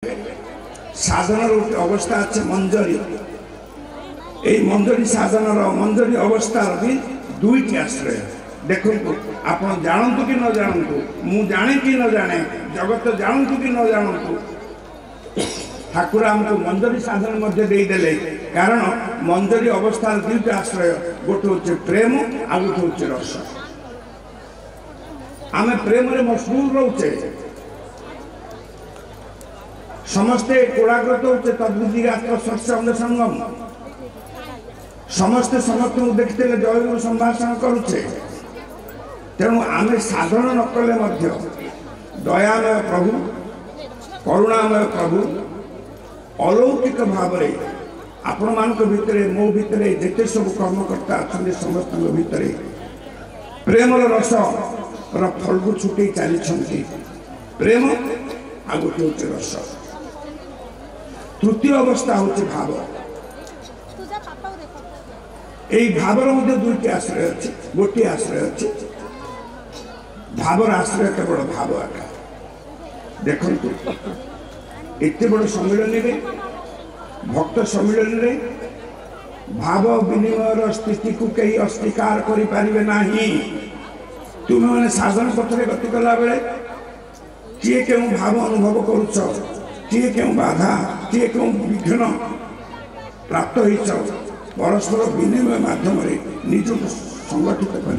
साधन अवस्था अच्छे मंजरी मंजरी साधन मंजरी अवस्था भी दुईटी आश्रय देखो आप जानतु कि न जानतु मु जाने कि न जाने जगत जानतु कि न जानतु ठाकुर आमको मंजरी साधन मध्य देदेले कारण मंजरी अवस्था दुईटा आश्रय गोटे हूँ प्रेम आ गोटे हूँ रस आम प्रेम रे मशगूल रोचे समस्ते कोलाग्रत होते तद्विधि आत्मस्पर्श संगम समस्ते समस्त देखते जय गुरु संभाषण करुचे तेणु आम साधन न कले दयामय प्रभु करुणामय प्रभु अलौकिक भाव आपण मान भितर मो भितर जिते सब कर्मकर्ता अच्छा समस्त भितर प्रेमर रस फल को छुटे चली प्रेम आ गोटे हूँ रस तृतीय अवस्था हूँ भाव यही भावर मध्य दुईटी आश्रय अच्छे गोटे आश्रय अच्छे भावर आश्रय केवल भाव आका देखु एत बड़ सम्मिलन में भक्त सम्मिलन में भाव विनिमय स्थिति को कहीं अस्वीकार करें ना तुम्हें मैंने साधन पथरे गति कला बेले किए क्यों भाव अनुभव करुच किए क्यों बाधा किए क्यों विघ्न प्राप्त हो परस्पर विनिमय माध्यम निजक संगठित कर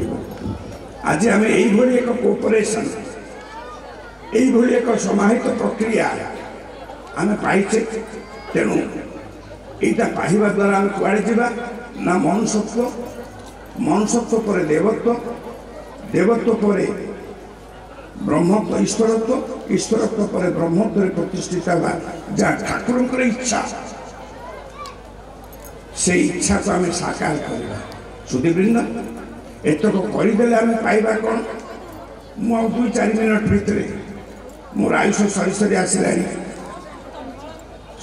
आज आम यही एक कोऑपरेशन यही एक समाहित प्रक्रिया आम पाइचे तेणु यहाँ पाइबा द्वारा आम कुआड़े जावा ना मनुष्यत्व पर देवत्व देवत्व पर ब्रह्मत्व ईश्वरत्व पर ब्रह्मत्व प्रतिष्ठित हुआ जहाँ ठाकुर इच्छा से इच्छा को आम साकार करवा सुधीवृंद एतक करदे आम पाइबा कौन मु 2-4 मिनट भितर मोर आयुष सरी सरी आसला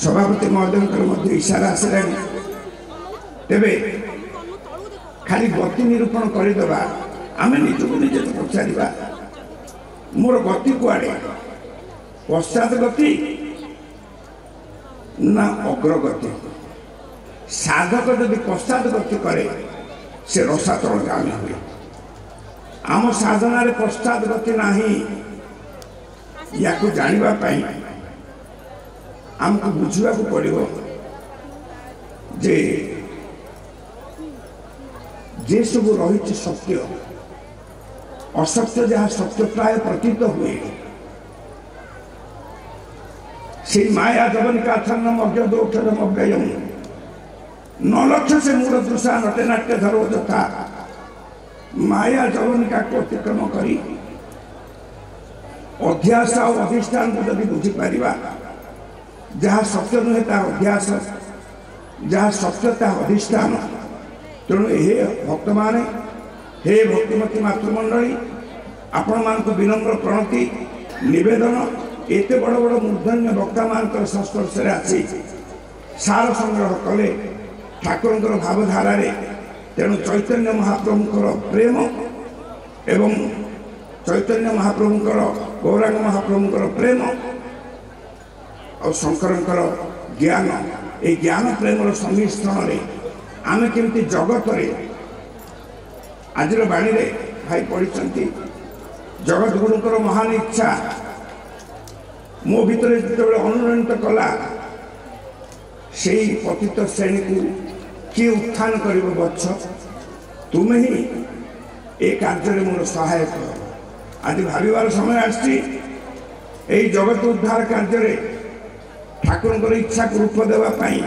सभापति महोदय इशारा आसला तेरे खाली गति निरूपण करदे आम निजक निजे पचार मोर गति कुआड़े पश्चात गति ना अग्रगति साधक यदि पश्चात गति करे से रसातलगामी हुए आम साधना पश्चात गति नहीं या जानापी आमको बुझा पड़ो जे सब रही सत्य असत्य जहाँ सत्य प्राय प्रतीत हुए से माया जवनिकाच्छन्न मज्ञदोक्षरम अव्ययम न लक्ष्य से मूल दृशा नटे नाट्य धरो यथा माया जवनिका को अतिक्रम करी अध्यास और अधिष्ठान को जब बुझीपर जहाँ सत्य नुहे ता अध्यास जहाँ सत्य ता अधिष्ठान तेणु हे भक्त माने हे भक्तिमती मातृमंडली आपण मान विनम्र प्रणति निवेदन एत बड़ बड़ मूर्धन्य वक्ता मान संस्पर्श आसी सार संग्रह कले ठाकुर भावधारा तेणु चैतन्य महाप्रभुंर प्रेम एवं चैतन्य महाप्रभुंर गौरांग महाप्रभुंर प्रेम और शंकर ज्ञान ये ज्ञान प्रेम सम्मिश्रण आम केमती जगत आज बाणी भाई पढ़ी जगत गुरुंर महान इच्छा मो भीतर जो अनुरणित कला से पतित श्रेणी को किए उत्थान कर बच्छ तुम्हें ही ए कार्य मोर सहायक आज भावार समय आसी जगत उद्धार कार्य ठाकुर इच्छा को रूप देवाई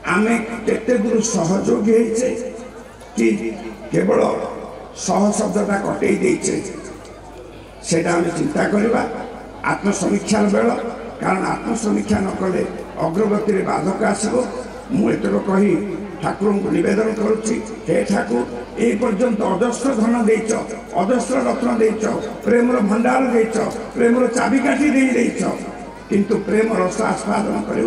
आम केते दूर सहयोगी होइछे कि केवल सह शब्दटा कटे देचे सेटा आम चिंता करवा आत्मसमीक्षार बेल कारण आत्मसमीक्षा न कले अग्रगति रे बाधक आसो मुतक कही ठाकुर को निवेदन करुच्ची हे ठाकुर ए पर्यंत अजस्र धन देच अजस्र रत्न देच प्रेमर भंडार देच प्रेमर चाबिकाठी देच किंतु प्रेम रस आस्वादन कर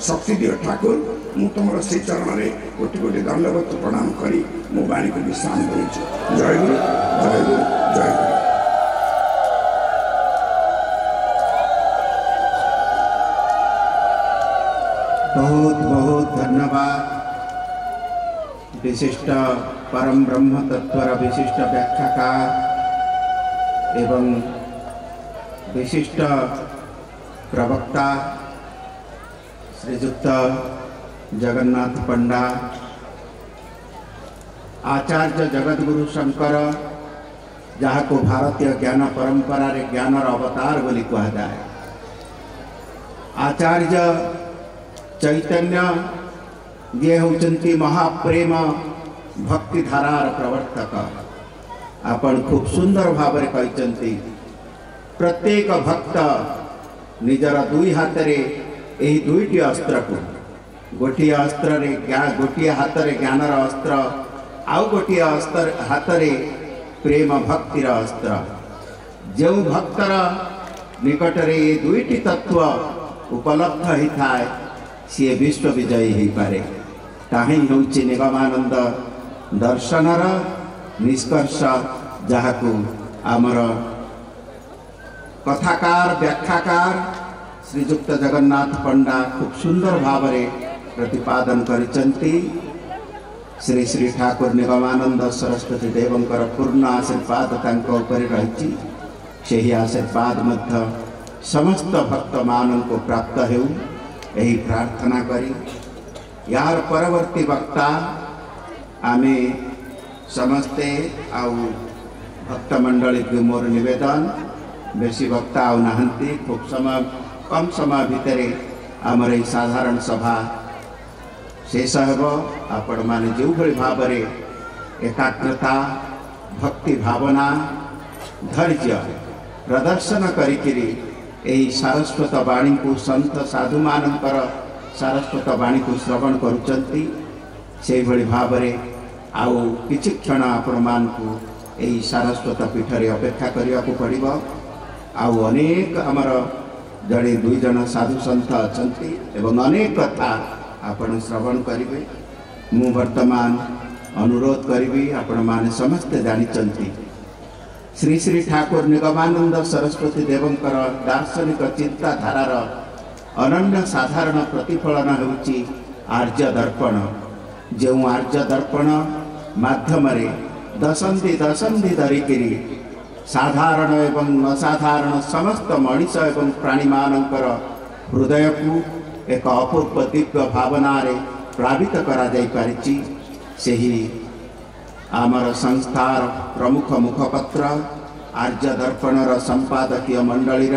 शक्ति दियो ठाकुर मु तुम से चरण में कोटि कोटि दंडवत प्रणाम करी मो वाणी को विश्राम करुच्ची जय गुरु जय गुरु जय गुरु। बहुत बहुत धन्यवाद। विशिष्ट परम ब्रह्म तत्वर विशिष्ट व्याख्याकार एवं विशिष्ट प्रवक्ता श्रीजुक्त जगन्नाथ पंडा आचार्य जगतगुरु शंकर जहाँ को भारतीय ज्ञान परंपरा रे ज्ञानर अवतार बोली कहा जाए। आचार्य चैतन्य ये होचंती महाप्रेम भक्ति धारार प्रवर्तक। आपण खूब सुंदर भाव में कहते प्रत्येक भक्त निजर दुई हाथ रे एही दुईटी अस्त्र को गोटे अस्त्र रे गोटे हाथ रे ज्ञानर अस्त्र आउ गोटे अस्त्र हाथ रे प्रेम भक्तिर अस्त्र। जो भक्तर निकट रे ये दुईटी तत्व उपलब्ध ही थाए सी विश्व विजयी हो पारे। ताही होउछि निगमानंद दर्शनर निष्कर्ष जहाँ को आमर कथाकार व्याख्याकार श्रीजुक्त जगन्नाथ पंडा खूब सुंदर भाव में प्रतिपादन करिसंती। श्री श्री ठाकुर निगमानंद सरस्वती देवंकर पूर्ण आशीर्वाद तांको ऊपर रही। ସେହି आशीर्वाद मध्य समस्त भक्त मान को प्राप्त हो यही प्रार्थना करी। यार परवर्ती वक्ता आमे समस्ते आउ भक्त मंडली को मोर निवेदन बेसी वक्ता आउ नहंती खूब समय कम समय भितर आमर ये साधारण सभा शेष हेब। आपण माने जो भली भाव एकाग्रता भक्ति भावना धैर्य प्रदर्शन करिकिरी एही सारस्वत वाणी को संत साधु मानकर सारस्वत वाणी को श्रवण करुचंती। से भली भाव आउ किछि क्षण आपण मान को एही सारस्वत पीठ रे अपेक्षा करिया को पड़िबो। आउ अनेक हमर जड़े दुई जन साधु संत अछंती एवं अनेक कथा आपण श्रवण करिवे। मु वर्तमान अनुरोध करी आपण माने समस्ते जानिचंती श्री श्री ठाकुर निगमानंद सरस्वती देवंकर दार्शनिक चिंताधारार अनन्य साधारण प्रतिफलन होउची आर्य दर्पण। जो आर्य दर्पण माध्यम दशंधि दशंधि धरिकी साधारण एवं असाधारण समस्त मनीष एवं प्राणी मानकर हृदय को एक अपूर्व दिव्य भावना रे प्लावित करा जाई पारिची। सेही आमर संस्थार प्रमुख मुखपत्र आर्य दर्पणर संपादकीय मंडलीर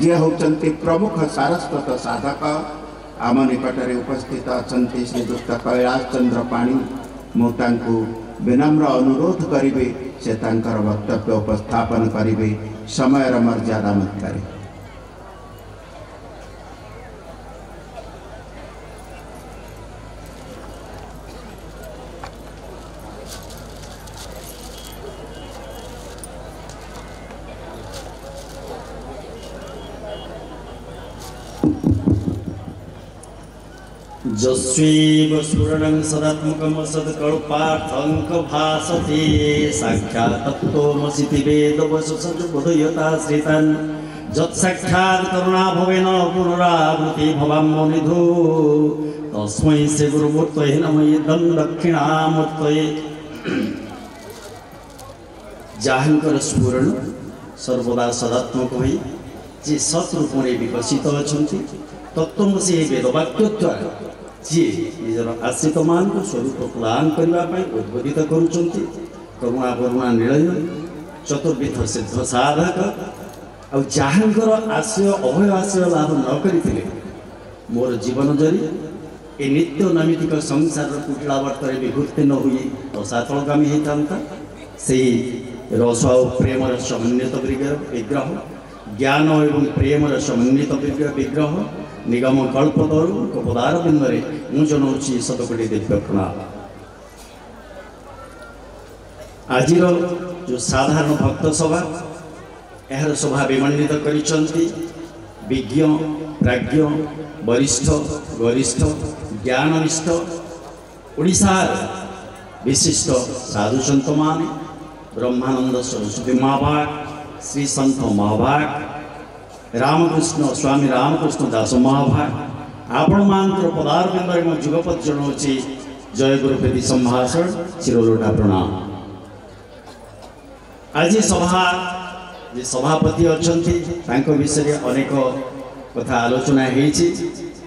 जे होचंती प्रमुख सारस्वत साधक आम निकटरे उपस्थित अछंती श्रीजुक्त कैलाश चंद्र पाणी। मु तांकु विनम्र अनुरोध करिबे से तांकर वक्तव्य उपस्थापन करिबे समयर मर्यादा मत करे। जस्वीव स्फुरणं सदात्मकं सत्कल्पार्थं भासते साक्षात् तत्त्वमसीति वेदवशसद्बोधयताश्रितान् यत्साक्षात् करुणाभवेन पुनरावृत्ति भवामो निधो तस्मै श्री गुरुमूर्तये नमः इदं दक्षिणामूर्तये। जाहंकर स्फुरण सर्वदा सदात्मक होई जे सत्रूप में विकसित अछंती तत्त्वमसी वेदवाक्य द्वारा जी निजर आश्रित मान को स्वरूप प्रदान करने उद्बोधित करुँच। करुणा करुणा निलय चतुर्विध सिद्ध साधक आहांकर आश्रय अभय आश्रय लाभ न करते मोर जीवन जरी ए नित्य नैमितिक संसार कुटिलावर्त विभूति न हुई रसातलगामी होता से रस और प्रेम समन्वित विग्रह ज्ञान एवं प्रेम समन्वित विग्रह निगम कल्पतरु पदार बिंदरे मु जनाऊँगी शतकोटी दिव्य प्रणाम। आज जो साधारण भक्त सभा यार सभा विमंडित करिसंती विज्ञ प्राज्ञ वरिष्ठ गरिष्ठ ज्ञाननिष्ठ ओडिशार विशिष्ट साधु संत मान ब्रह्मानंद सरस्वती महाभाग श्री संत महाभाग रामकृष्ण स्वामी रामकृष्ण दास महाभाग आपण मानकर पदारविंदरे मो जुगपत जनाऊँगी जय गुरुपति संभाषण शिरोलोटा प्रणाम। आज सभा जे सभापति अछंती तांको विषय अनेक कथा आलोचना हेछि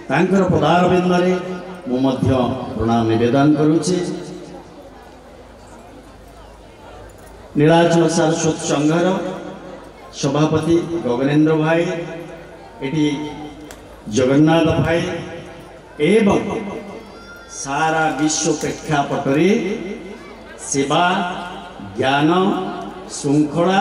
तांकर पदारविंदरे मो मध्य प्रणाम निवेदन करूछि। नीलाचल सारस्वत संघर सभापति गगनेन्द्र भाई एटी जगन्नाथ भाई एवं सारा विश्व प्रेक्षापट सेवा ज्ञान श्रृंखला